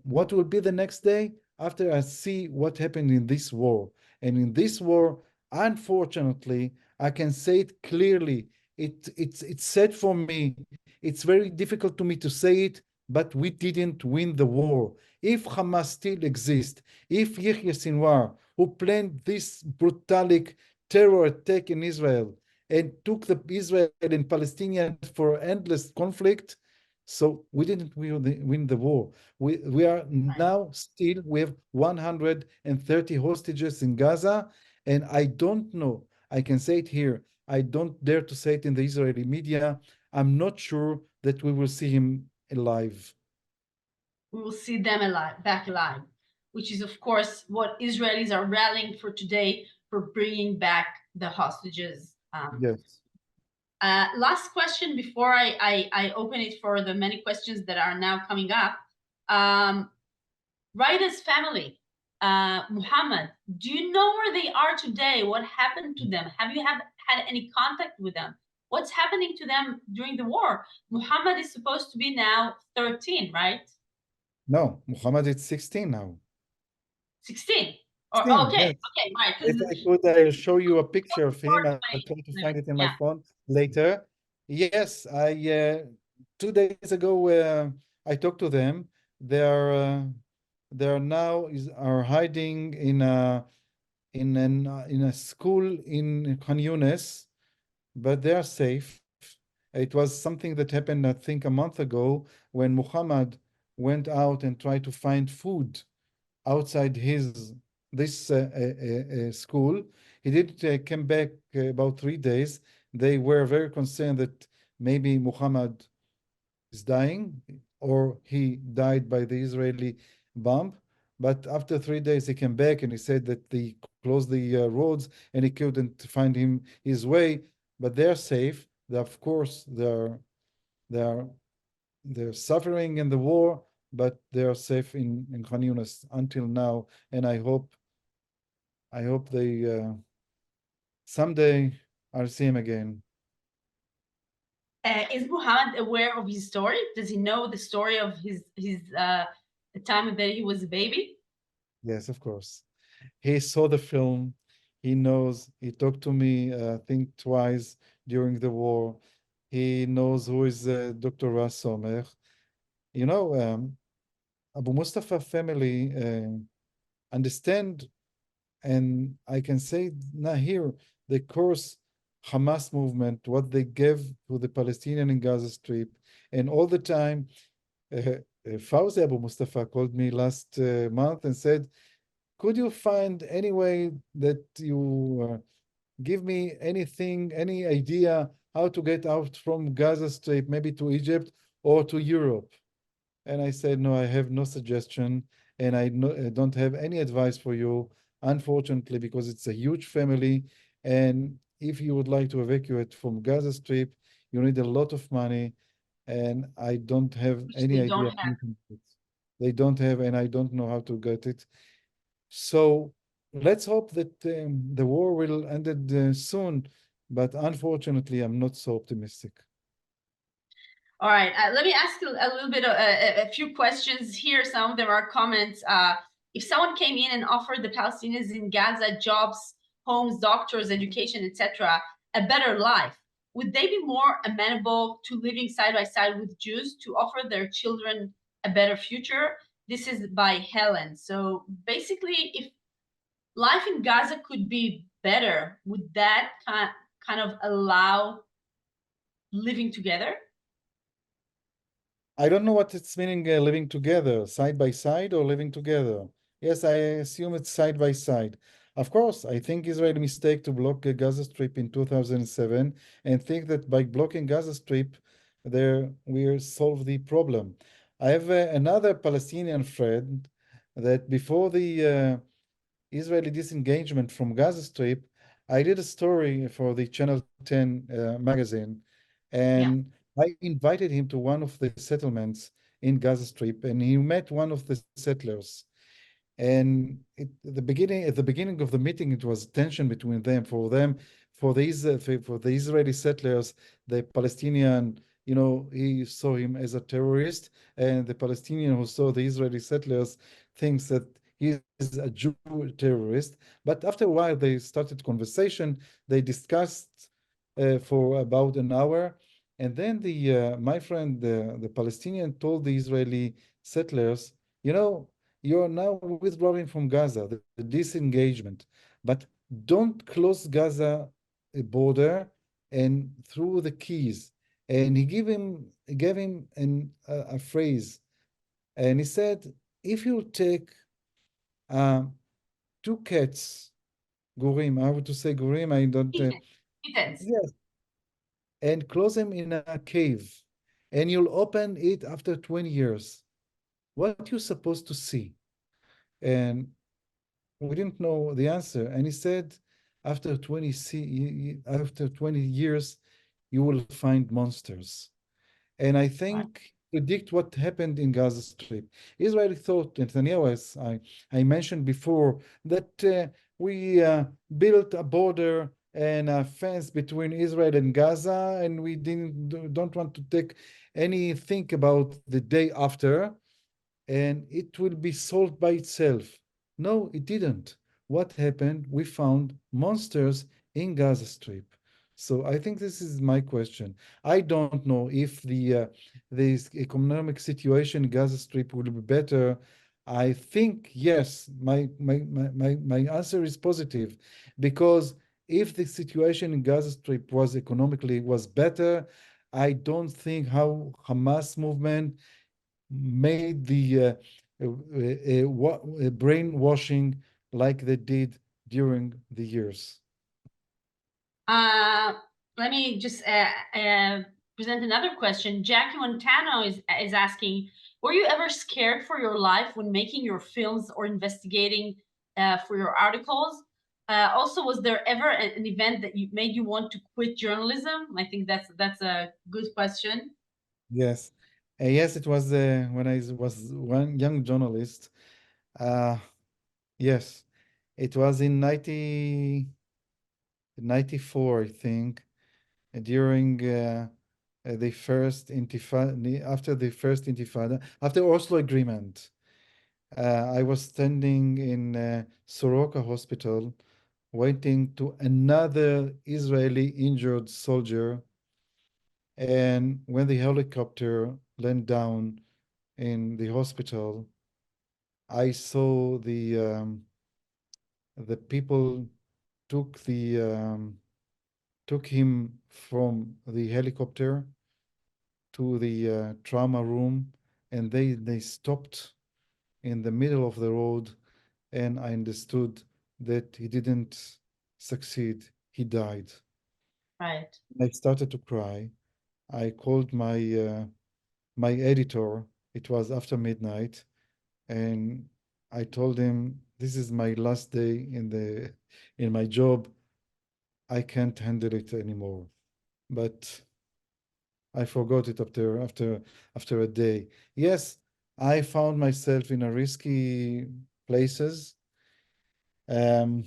what will be the next day after I see what happened in this war. And in this war, unfortunately, I can say it clearly. It's sad for me. It's very difficult to me to say it, but we didn't win the war. If Hamas still exists, if Yahya Sinwar, who planned this brutalic terror attack in Israel and took the Israel and Palestinians for endless conflict, so we didn't win the war. We are Right. now still, we have 130 hostages in Gaza, and I don't know, I can say it here, I don't dare to say it in the Israeli media. I'm not sure that we will see him alive. We will see them alive, back alive, which is, of course, what Israelis are rallying for today for bringing back the hostages. Yes. Last question before I open it for the many questions that are now coming up. Raida's family, Muhammad, do you know where they are today? What happened to them? Have you had any contact with them? What's happening to them during the war? Muhammad is supposed to be now 13, right? No, Muhammad is 16 now. 16. Or 16, okay, yes. okay, right. If I could, I'll show you a picture of him. I'll Right. try to find it in my Yeah. phone later. Yes, I 2 days ago I talked to them. They're now are hiding in a school in Khan Yunis, but they are safe. It was something that happened, I think, a month ago when Muhammad went out and tried to find food outside this school. He did came back about 3 days. They were very concerned that maybe Muhammad is dying or he died by the Israeli bomb. But after 3 days, he came back and he said that they closed the roads and he couldn't find his way. But they're safe. Of course, they're they're suffering in the war, but they are safe in Khan Yunis until now. And I hope they someday I'll see him again. Is Muhammad aware of his story? Does he know the story of his the time that he was a baby? Yes, of course. He saw the film. He knows. He talked to me, I think, twice during the war. He knows who is Dr. Ras Somer. You know, Abu Mustafa family understand, and I can say now here, the course Hamas movement, what they gave to the Palestinian in Gaza Strip, and all the time, Fawzi Abu Mustafa called me last month and said, could you find any way that you give me anything, any idea how to get out from Gaza Strip, maybe to Egypt or to Europe? And I said, no, I have no suggestion, and I don't have any advice for you, unfortunately, because it's a huge family. And if you would like to evacuate from Gaza Strip, you need a lot of money, and I don't have Which any they idea. don't have. They don't have, and I don't know how to get it. So let's hope that the war will end soon, but unfortunately, I'm not so optimistic. All right, let me ask a little bit, a few questions here. Some of them are comments. If someone came in and offered the Palestinians in Gaza jobs, homes, doctors, education, etc., a better life, would they be more amenable to living side by side with Jews to offer their children a better future? This is by Helen. So basically, if life in Gaza could be better, would that kind of allow living together? I don't know what it's meaning living together, side by side or living together. Yes, I assume it's side by side. Of course, I think Israel mistake to block Gaza Strip in 2007 and think that by blocking Gaza Strip, there we solve the problem. I have another Palestinian friend that before the Israeli disengagement from Gaza Strip, I did a story for the Channel 10 magazine, and I invited him to one of the settlements in Gaza Strip, and he met one of the settlers. And at the beginning of the meeting, it was tension between them. For the Israeli settlers, the Palestinian, he saw him as a terrorist, and the Palestinian who saw the Israeli settlers thinks that he is a Jew terrorist. But after a while, they started conversation. They discussed for about an hour, and then my friend, the Palestinian, told the Israeli settlers, you're now withdrawing from Gaza, the disengagement, but don't close Gaza border and through the keys. And he gave him a phrase, and he said, if you take two cats, gurim, I have to say gurim, I don't. Kittens. Yes, and close them in a cave, and you'll open it after 20 years. What you supposed to see? And we didn't know the answer. And he said, after 20 years, you will find monsters. And I think predict what happened in Gaza Strip. Israel thought, Netanyahu, as I mentioned before, that we built a border and a fence between Israel and Gaza, and we don't want to take any think about the day after, and it will be solved by itself. No, it didn't. What happened? We found monsters in Gaza Strip. So I think this is my question. I don't know if the economic situation in Gaza Strip will be better. I think yes. My answer is positive, because if the situation in Gaza Strip was economically was better, I don't think how Hamas movement made the brainwashing like they did during the years. Let me just present another question. Jackie Montano is asking, were you ever scared for your life when making your films or investigating for your articles? Also, was there ever an event that made you want to quit journalism? I think that's a good question. Yes. Yes, it was when I was one young journalist. Uh, yes, it was in 94, I think, during the first intifada, after the first intifada, after Oslo Agreement. I was standing in Soroka Hospital waiting to another Israeli injured soldier. And when the helicopter landed down in the hospital, I saw the people took him from the helicopter to the trauma room, and they stopped in the middle of the road, and I understood that he didn't succeed. He died. Right. I started to cry. I called my editor. It was after midnight, and I told him, "This is my last day in my job. I can't handle it anymore." But I forgot it after a day. Yes, I found myself in a risky places. Um,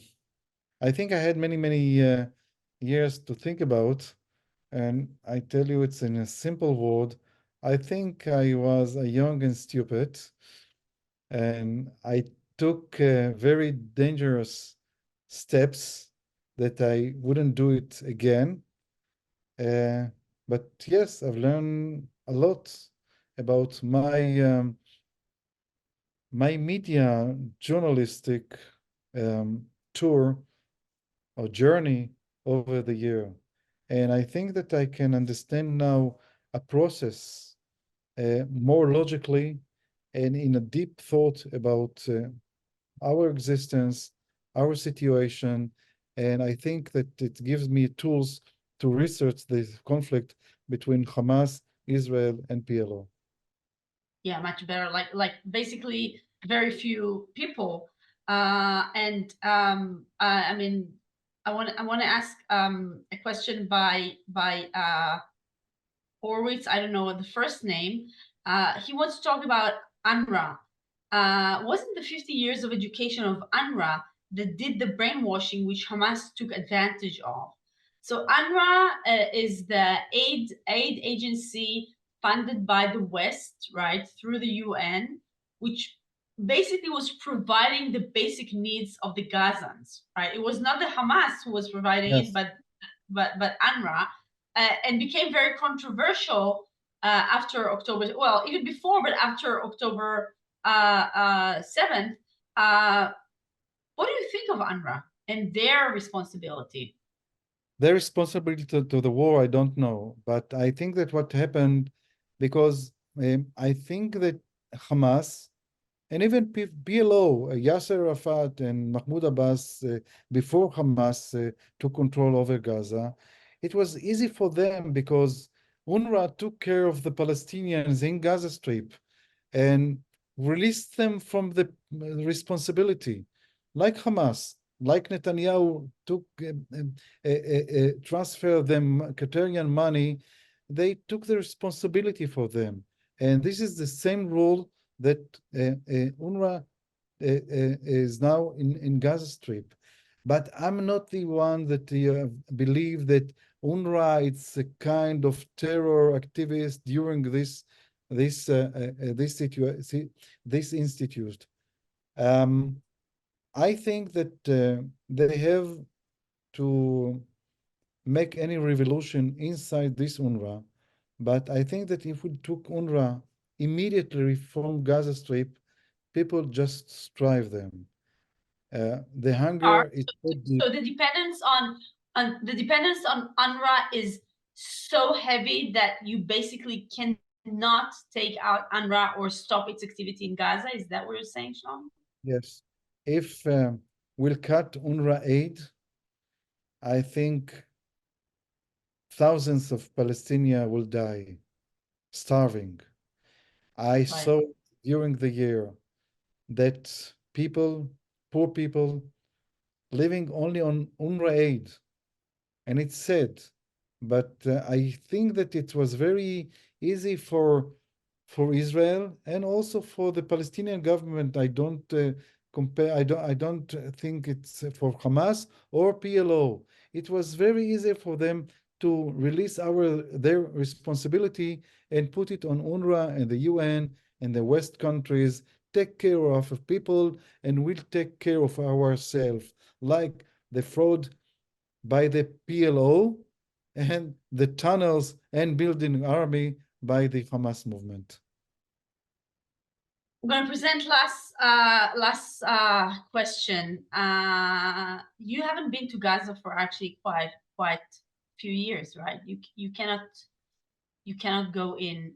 I think I had many years to think about, and I tell you, it's in a simple word. I think I was a young and stupid, and I took very dangerous steps that I wouldn't do it again. Uh, but yes, I've learned a lot about my media journalistic tour or journey over the year. And I think that I can understand now a process more logically and in a deep thought about our existence, our situation. And I think that it gives me tools to research this conflict between Hamas, Israel, and PLO. Yeah, much better. Like basically very few people. I mean, I want to ask a question by Horwitz. I don't know the first name. He wants to talk about UNRWA. Wasn't the 50 years of education of UNRWA that did the brainwashing which Hamas took advantage of? So UNRWA is the aid agency funded by the West, right, through the UN, which basically was providing the basic needs of the Gazans, right? It was not the Hamas who was providing it, Yes. but UNRWA, and became very controversial after October. Well, even before, but after October 7th. What do you think of UNRWA and their responsibility? Their responsibility to the war, I don't know. But I think that what happened, because I think that Hamas and even PLO, Yasser Arafat and Mahmoud Abbas, before Hamas took control over Gaza, it was easy for them because UNRWA took care of the Palestinians in Gaza Strip and released them from the responsibility, like Hamas, like Netanyahu took transfer them Qatarian money. They took the responsibility for them, and this is the same rule that UNRWA is now in Gaza Strip. But I'm not the one that believe that UNRWA it's a kind of terror activist during this institute. I think that they have to make any revolution inside this UNRWA, but I think that if we took UNRWA immediately from Gaza Strip, people just strive them. The hunger is so deep. So the dependence on UNRWA is so heavy that you basically cannot take out UNRWA or stop its activity in Gaza? Is that what you're saying, Shlomi? Yes. If we'll cut UNRWA aid, I think thousands of Palestinians will die starving. I saw during the year that people, poor people, living only on UNRWA aid, and it's sad. But I think that it was very easy for Israel and also for the Palestinian government. I don't compare. I don't think it's for Hamas or PLO. It was very easy for them to release their responsibility and put it on UNRWA and the UN and the West countries. Take care of people, and we'll take care of ourselves, like the fraud by the PLO and the tunnels and building army by the Hamas movement. I'm going to present last question. You haven't been to Gaza for actually quite a few years, right? You cannot go in.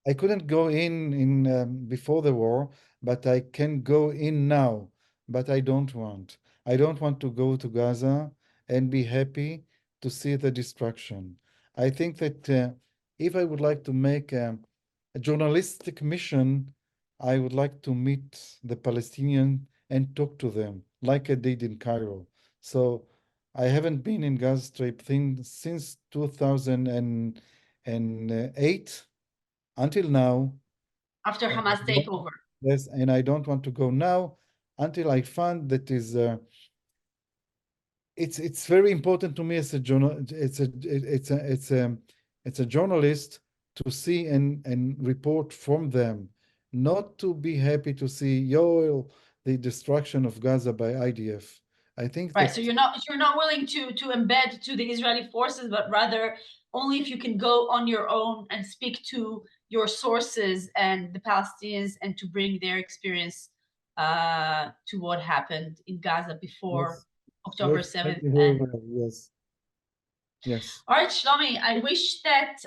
I couldn't go in before the war, but I can go in now. But I don't want. I don't want to go to Gaza and be happy to see the destruction. I think that if I would like to make a journalistic mission, I would like to meet the Palestinian and talk to them, like I did in Cairo. So I haven't been in Gaza Strip thing since 2008 until now. After Hamas takeover. Yes, and I don't want to go now until I find that is it's very important to me as a journal. It's a journalist to see and report from them, not to be happy to see the destruction of Gaza by IDF. I think right. that So you're not willing to embed to the Israeli forces, but rather only if you can go on your own and speak to your sources and the Palestinians and to bring their experience to what happened in Gaza before October 7th. Yes. Yes. All right, Shlomi, I wish that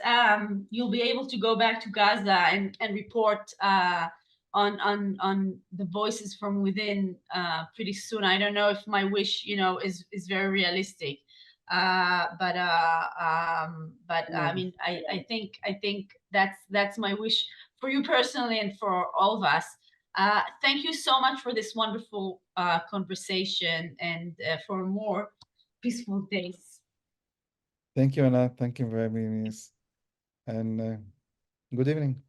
you'll be able to go back to Gaza and report on the voices from within pretty soon. I don't know if my wish, is very realistic, but I mean, I think that's my wish for you personally and for all of us. Thank you so much for this wonderful conversation and for more peaceful days. Thank you, Anat. Thank you very much. And good evening.